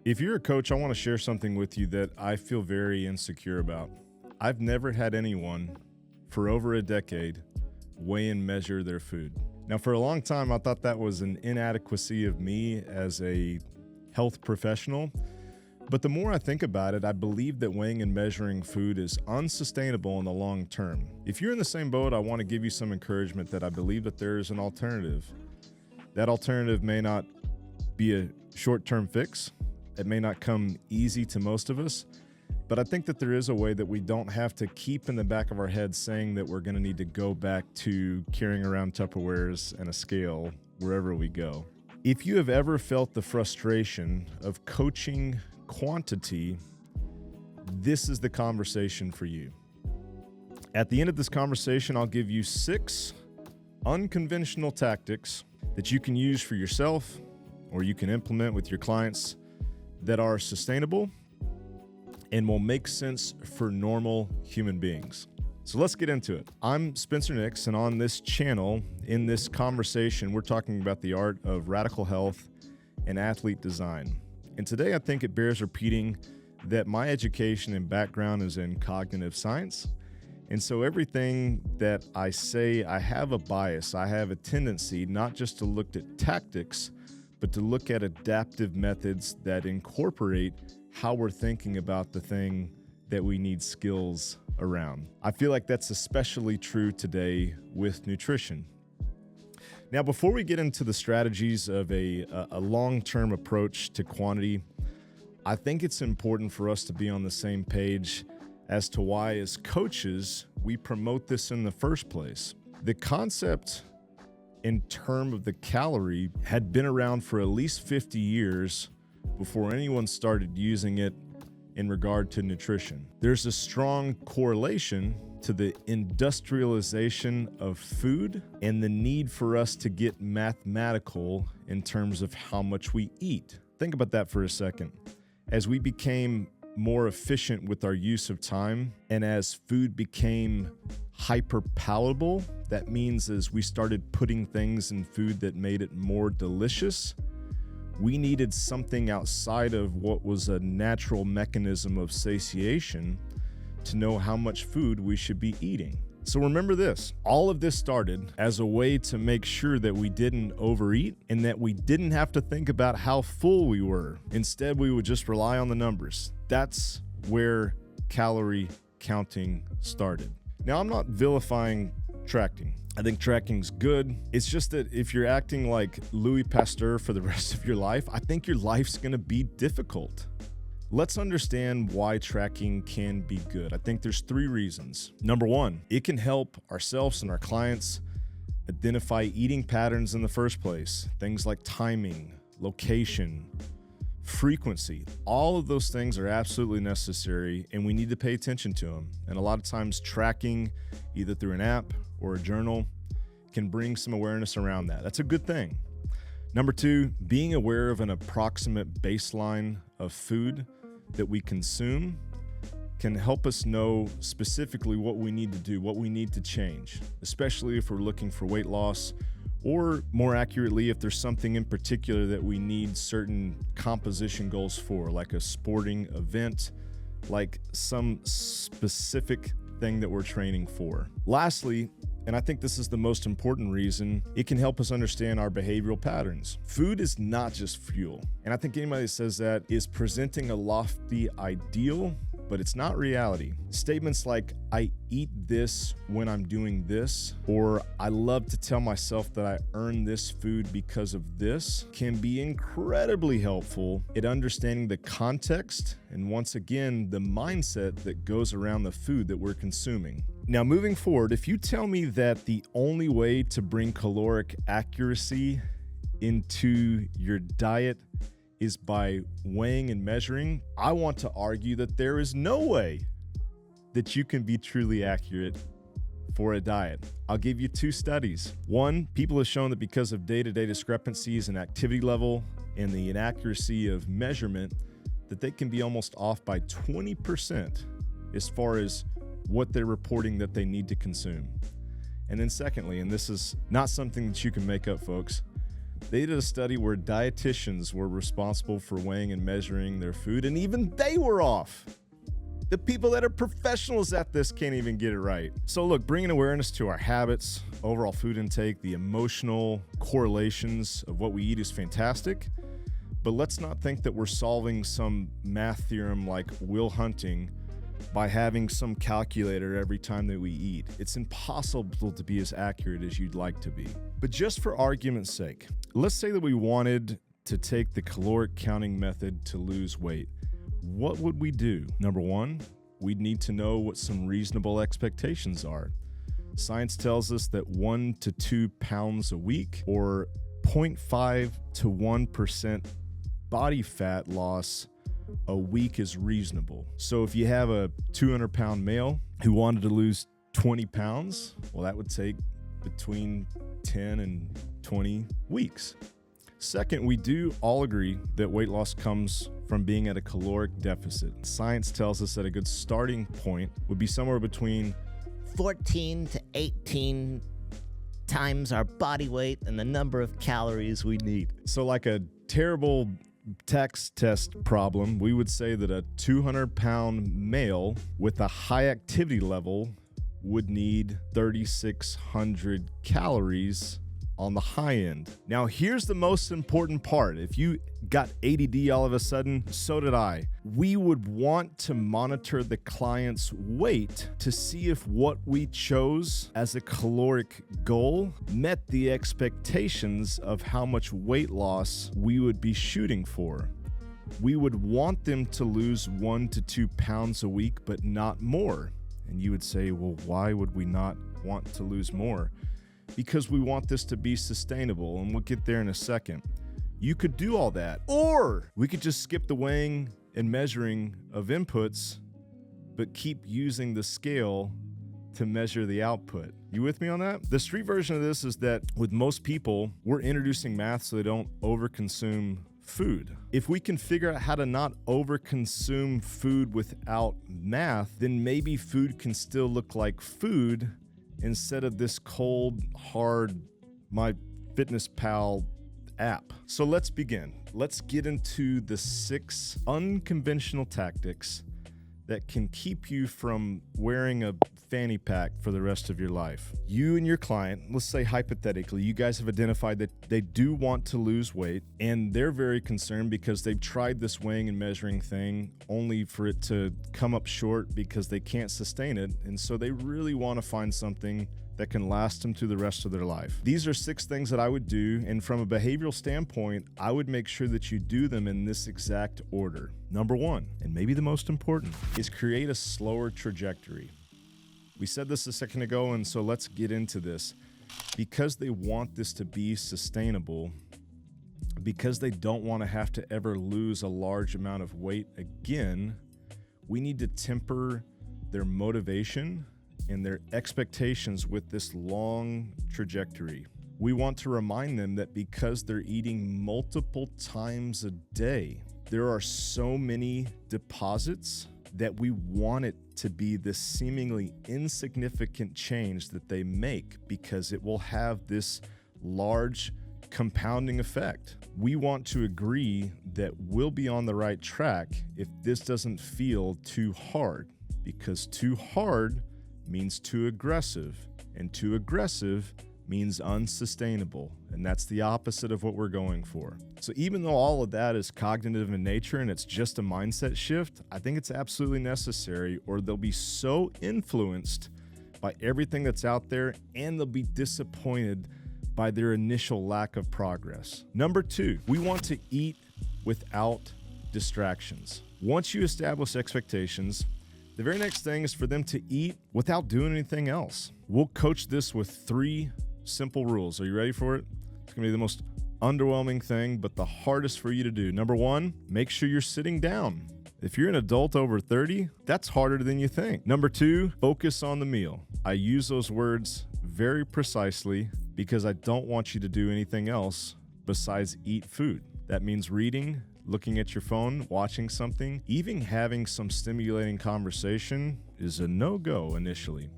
If you're a coach, I want to share something with you that I feel very insecure about. I've never had anyone for over a decade weigh and measure their food. Now, for a long time, I thought that was an inadequacy of me as a health professional. But the more I think about it, I believe that weighing and measuring food is unsustainable in the long term. If you're in the same boat, I want to give you some encouragement that I believe that there is an alternative. That alternative may not be a short-term fix. It may not come easy to most of us, but I think that there is a way that we don't have to keep in the back of our head saying that we're going to need to go back to carrying around Tupperwares and a scale wherever we go. If you have ever felt the frustration of coaching quantity, this is the conversation for you. At the end of this conversation, I'll give you 6 unconventional tactics that you can use for yourself or you can implement with your clients that are sustainable and will make sense for normal human beings. So let's get into it. I'm Spencer Nix, and on this channel, in this conversation, we're talking about the art of radical health and athlete design. And today I think it bears repeating that my education and background is in cognitive science. And so everything that I say, I have a bias. I have a tendency not just to look at tactics, but to look at adaptive methods that incorporate how we're thinking about the thing that we need skills around. I feel like that's especially true today with nutrition. Now, before we get into the strategies of a long-term approach to quantity, I think it's important for us to be on the same page as to why, as coaches, we promote this in the first place. The concept in terms of the calorie had been around for at least 50 years before anyone started using it in regard to nutrition. There's a strong correlation to the industrialization of food and the need for us to get mathematical in terms of how much we eat. Think about that for a second. As we became more efficient with our use of time, and as food became hyper palatable, that means as we started putting things in food that made it more delicious, we needed something outside of what was a natural mechanism of satiation to know how much food we should be eating. So remember this, all of this started as a way to make sure that we didn't overeat and that we didn't have to think about how full we were. Instead, we would just rely on the numbers. That's where calorie counting started. Now, I'm not vilifying tracking. I think tracking's good. It's just that if you're acting like Louis Pasteur for the rest of your life, I think your life's gonna be difficult. Let's understand why tracking can be good. I think there's 3 reasons. Number 1, it can help ourselves and our clients identify eating patterns in the first place. Things like timing, location, frequency. All of those things are absolutely necessary, and we need to pay attention to them. And a lot of times tracking, either through an app or a journal, can bring some awareness around that. That's a good thing. Number 2, being aware of an approximate baseline of food that we consume can help us know specifically what we need to do, what we need to change, especially if we're looking for weight loss, or more accurately, if there's something in particular that we need certain composition goals for, like a sporting event, like some specific thing that we're training for. Lastly, and I think this is the most important reason, it can help us understand our behavioral patterns. Food is not just fuel. And I think anybody that says that is presenting a lofty ideal, but it's not reality. Statements like, I eat this when I'm doing this, or I love to tell myself that I earn this food because of this, can be incredibly helpful at understanding the context and, once again, the mindset that goes around the food that we're consuming. Now, moving forward, if you tell me that the only way to bring caloric accuracy into your diet is by weighing and measuring, I want to argue that there is no way that you can be truly accurate for a diet. I'll give you 2 studies. 1, people have shown that because of day-to-day discrepancies in activity level and the inaccuracy of measurement, that they can be almost off by 20% as far as what they're reporting that they need to consume. And then secondly, and this is not something that you can make up, folks, They did a study where dietitians were responsible for weighing and measuring their food, and even they were off. The people that are professionals at this can't even get it right. So look, bringing awareness to our habits, overall food intake, the emotional correlations of what we eat is fantastic, but let's not think that we're solving some math theorem like Will Hunting by having some calculator every time that we eat. It's impossible to be as accurate as you'd like to be. But just for argument's sake, let's say that we wanted to take the caloric counting method to lose weight. What would we do? Number one, we'd need to know what some reasonable expectations are. Science tells us that 1 to 2 pounds a week, or 0.5 to 1% body fat loss a week is reasonable. So if you have a 200-pound male who wanted to lose 20 pounds, well, that would take between 10 and 20 weeks. Second, we do all agree that weight loss comes from being at a caloric deficit. Science tells us that a good starting point would be somewhere between 14 to 18 times our body weight and the number of calories we need. So like a terrible tax test problem, we would say that a 200-pound male with a high activity level would need 3,600 calories on the high end. Now, here's the most important part. If you got ADD all of a sudden, so did I. We would want to monitor the client's weight to see if what we chose as a caloric goal met the expectations of how much weight loss we would be shooting for. We would want them to lose 1 to 2 pounds a week, but not more. And you would say, well, why would we not want to lose more? Because we want this to be sustainable, and we'll get there in a second. You could do all that, or we could just skip the weighing and measuring of inputs, but keep using the scale to measure the output. You with me on that? The street version of this is that with most people, we're introducing math so they don't overconsume food. If we can figure out how to not overconsume food without math, then maybe food can still look like food instead of this cold, hard, MyFitnessPal app. So let's begin. Let's get into the 6 unconventional tactics that can keep you from wearing a fanny pack for the rest of your life. You and your client, let's say hypothetically, you guys have identified that they do want to lose weight, and they're very concerned because they've tried this weighing and measuring thing only for it to come up short because they can't sustain it, and so they really want to find something that can last them through the rest of their life. These are 6 things that I would do, and from a behavioral standpoint, I would make sure that you do them in this exact order. Number 1, and maybe the most important, is create a slower trajectory. We said this a second ago, and so let's get into this. Because they want this to be sustainable, because they don't want to have to ever lose a large amount of weight again, we need to temper their motivation and their expectations with this long trajectory. We want to remind them that because they're eating multiple times a day, there are so many deposits that we want it to be this seemingly insignificant change that they make because it will have this large compounding effect. We want to agree that we'll be on the right track if this doesn't feel too hard, because too hard means too aggressive, and too aggressive means unsustainable, and that's the opposite of what we're going for. So even though all of that is cognitive in nature and it's just a mindset shift, I think it's absolutely necessary, or they'll be so influenced by everything that's out there and they'll be disappointed by their initial lack of progress. Number 2, we want to eat without distractions. Once you establish expectations, the very next thing is for them to eat without doing anything else. We'll coach this with 3 simple rules. Are you ready for it? It's gonna be the most underwhelming thing, but the hardest for you to do. Number 1, make sure you're sitting down. If you're an adult over 30, that's harder than you think. Number 2, focus on the meal. I use those words very precisely because I don't want you to do anything else besides eat food. That means reading, looking at your phone, watching something, even having some stimulating conversation is a no-go initially.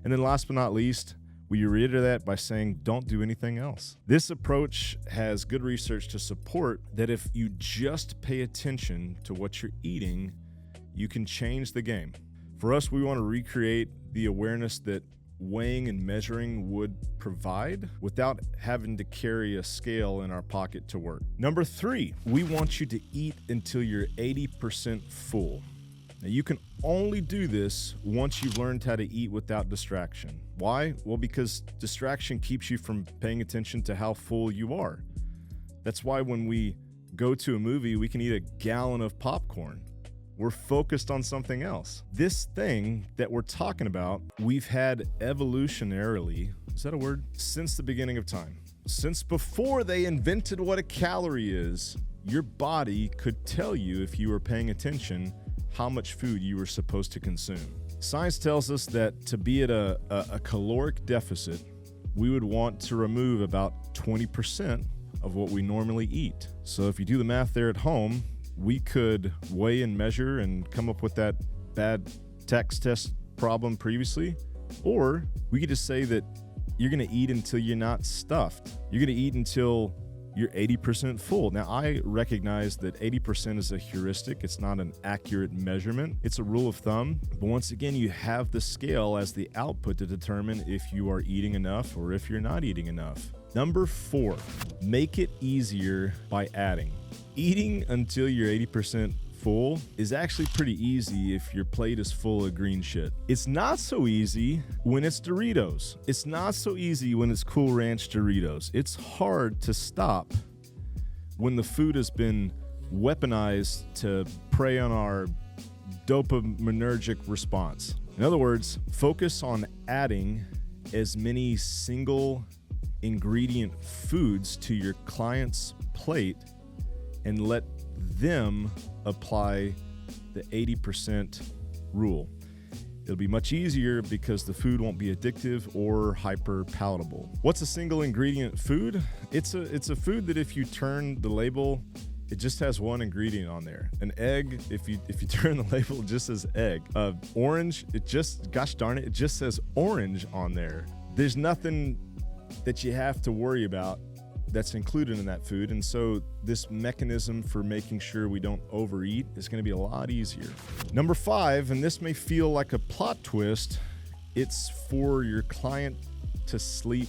And then last but not least, We reiterate that by saying don't do anything else. This approach has good research to support that if you just pay attention to what you're eating, you can change the game. For us, we want to recreate the awareness that weighing and measuring would provide without having to carry a scale in our pocket to work. Number 3, we want you to eat until you're 80% full. Now, you can only do this once you've learned how to eat without distraction. Why? Well, because distraction keeps you from paying attention to how full you are. That's why when we go to a movie, we can eat a gallon of popcorn. We're focused on something else. This thing that we're talking about, we've had evolutionarily, is that a word? Since the beginning of time. Since before they invented what a calorie is, your body could tell you if you were paying attention how much food you were supposed to consume. Science tells us that to be at a caloric deficit, we would want to remove about 20% of what we normally eat. So if you do the math there at home, we could weigh and measure and come up with that bad tax test problem previously, or we could just say that you're gonna eat until you're not stuffed. You're gonna eat until you're 80% full. Now, I recognize that 80% is a heuristic. It's not an accurate measurement. It's a rule of thumb. But once again, you have the scale as the output to determine if you are eating enough or if you're not eating enough. Number 4, make it easier by adding. Eating until you're 80% full is actually pretty easy if your plate is full of green shit. It's not so easy when it's Doritos. It's not so easy when it's Cool Ranch Doritos. It's hard to stop when the food has been weaponized to prey on our dopaminergic response. In other words, focus on adding as many single ingredient foods to your client's plate and let them apply the 80% rule. It'll be much easier because the food won't be addictive or hyper palatable. What's a single ingredient food? It's a food that if you turn the label, it just has one ingredient on there. An egg, if you turn the label, it just says egg. Orange, gosh darn it, it just says orange on there. There's nothing that you have to worry about that's included in that food. And so this mechanism for making sure we don't overeat is going to be a lot easier. Number 5, and this may feel like a plot twist, it's for your client to sleep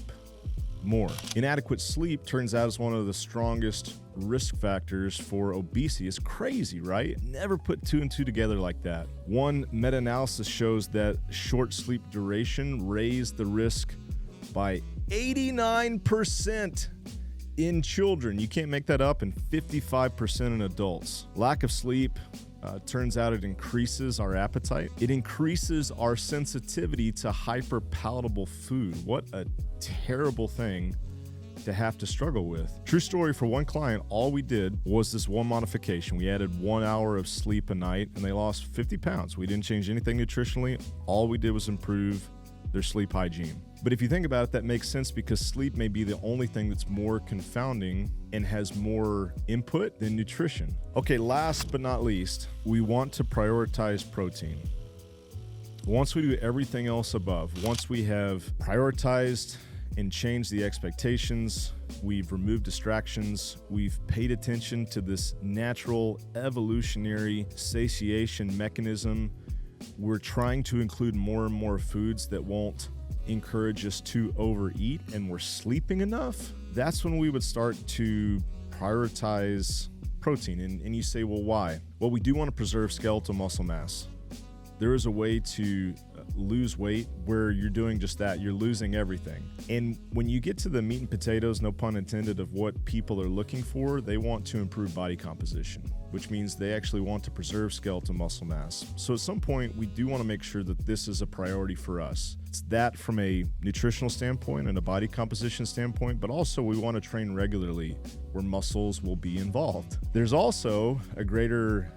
more. Inadequate sleep turns out is one of the strongest risk factors for obesity. It's crazy, right? Never put 2 and 2 together like that. One meta-analysis shows that short sleep duration raised the risk by 89% in children. You can't make that up, and 55% in adults. Lack of sleep turns out it increases our appetite. It increases our sensitivity to hyper-palatable food. What a terrible thing to have to struggle with. True story, for one client, all we did was this one modification. We added 1 hour of sleep a night, and they lost 50 pounds. We didn't change anything nutritionally. All we did was improve their sleep hygiene. But if you think about it, that makes sense because sleep may be the only thing that's more confounding and has more input than nutrition. Okay, last but not least, we want to prioritize protein. Once we do everything else above, once we have prioritized and changed the expectations, we've removed distractions, we've paid attention to this natural evolutionary satiation mechanism, we're trying to include more and more foods that won't encourage us to overeat, and we're sleeping enough, that's when we would start to prioritize protein. And you say, well, why? Well, we do want to preserve skeletal muscle mass. There is a way to lose weight where you're doing just that. You're losing everything. And when you get to the meat and potatoes, no pun intended, of what people are looking for, they want to improve body composition, which means they actually want to preserve skeletal muscle mass. So at some point, we do want to make sure that this is a priority for us. It's that from a nutritional standpoint and a body composition standpoint, but also we want to train regularly where muscles will be involved. There's also a greater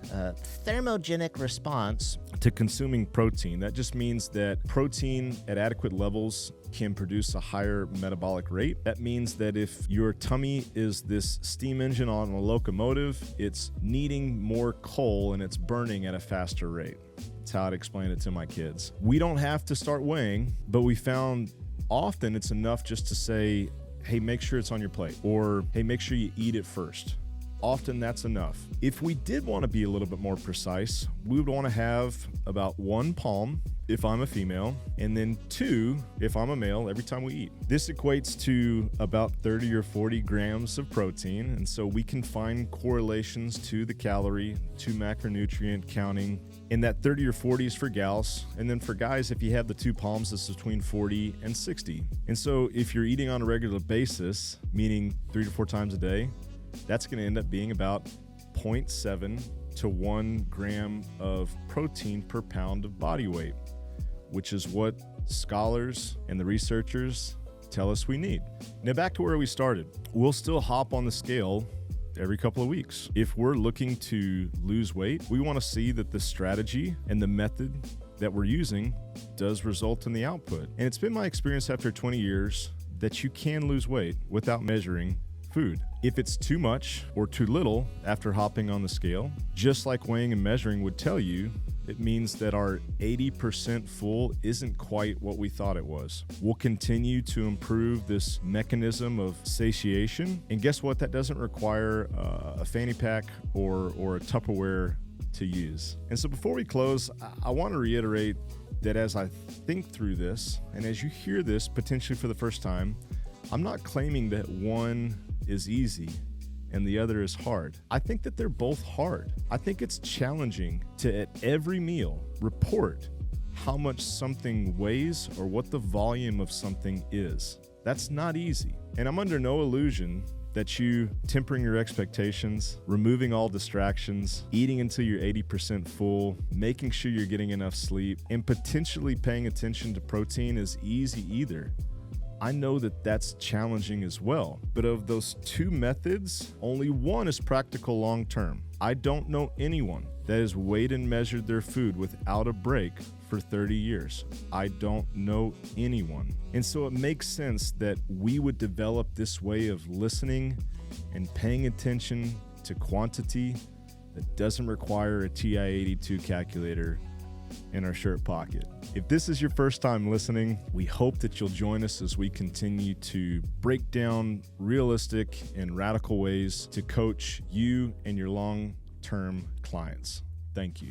thermogenic response to consuming protein. That just means that protein at adequate levels can produce a higher metabolic rate. That means that if your tummy is this steam engine on a locomotive, it's needing more coal and it's burning at a faster rate. That's how I'd explain it to my kids. We don't have to start weighing, but we found often it's enough just to say, hey, make sure it's on your plate, or hey, make sure you eat it first. Often that's enough. If we did want to be a little bit more precise, we would want to have about 1 palm if I'm a female, and then 2 if I'm a male every time we eat. This equates to about 30 or 40 grams of protein, and so we can find correlations to the calorie, to macronutrient counting, and that 30 or 40 is for gals, and then for guys, if you have the 2 palms, this is between 40 and 60. And so if you're eating on a regular basis, meaning 3 to 4 times a day, that's going to end up being about 0.7 to 1 gram of protein per pound of body weight, which is what scholars and the researchers tell us we need. Now back to where we started. We'll still hop on the scale every couple of weeks. If we're looking to lose weight, we want to see that the strategy and the method that we're using does result in the output. And it's been my experience after 20 years that you can lose weight without measuring food. If it's too much or too little after hopping on the scale, just like weighing and measuring would tell you, it means that our 80% full isn't quite what we thought it was. We'll continue to improve this mechanism of satiation. And guess what? That doesn't require a fanny pack or a Tupperware to use. And so before we close, I want to reiterate that as I think through this, and as you hear this potentially for the first time, I'm not claiming that one is easy and the other is hard. I think that they're both hard. I think it's challenging to, at every meal, report how much something weighs or what the volume of something is. That's not easy. And I'm under no illusion that you tempering your expectations, removing all distractions, eating until you're 80% full, making sure you're getting enough sleep, and potentially paying attention to protein is easy either. I know that that's challenging as well, but of those 2 methods, only one is practical long-term. I don't know anyone that has weighed and measured their food without a break for 30 years. I don't know anyone. And so it makes sense that we would develop this way of listening and paying attention to quantity that doesn't require a TI-82 calculator in our shirt pocket. If this is your first time listening, we hope that you'll join us as we continue to break down realistic and radical ways to coach you and your long-term clients. Thank you.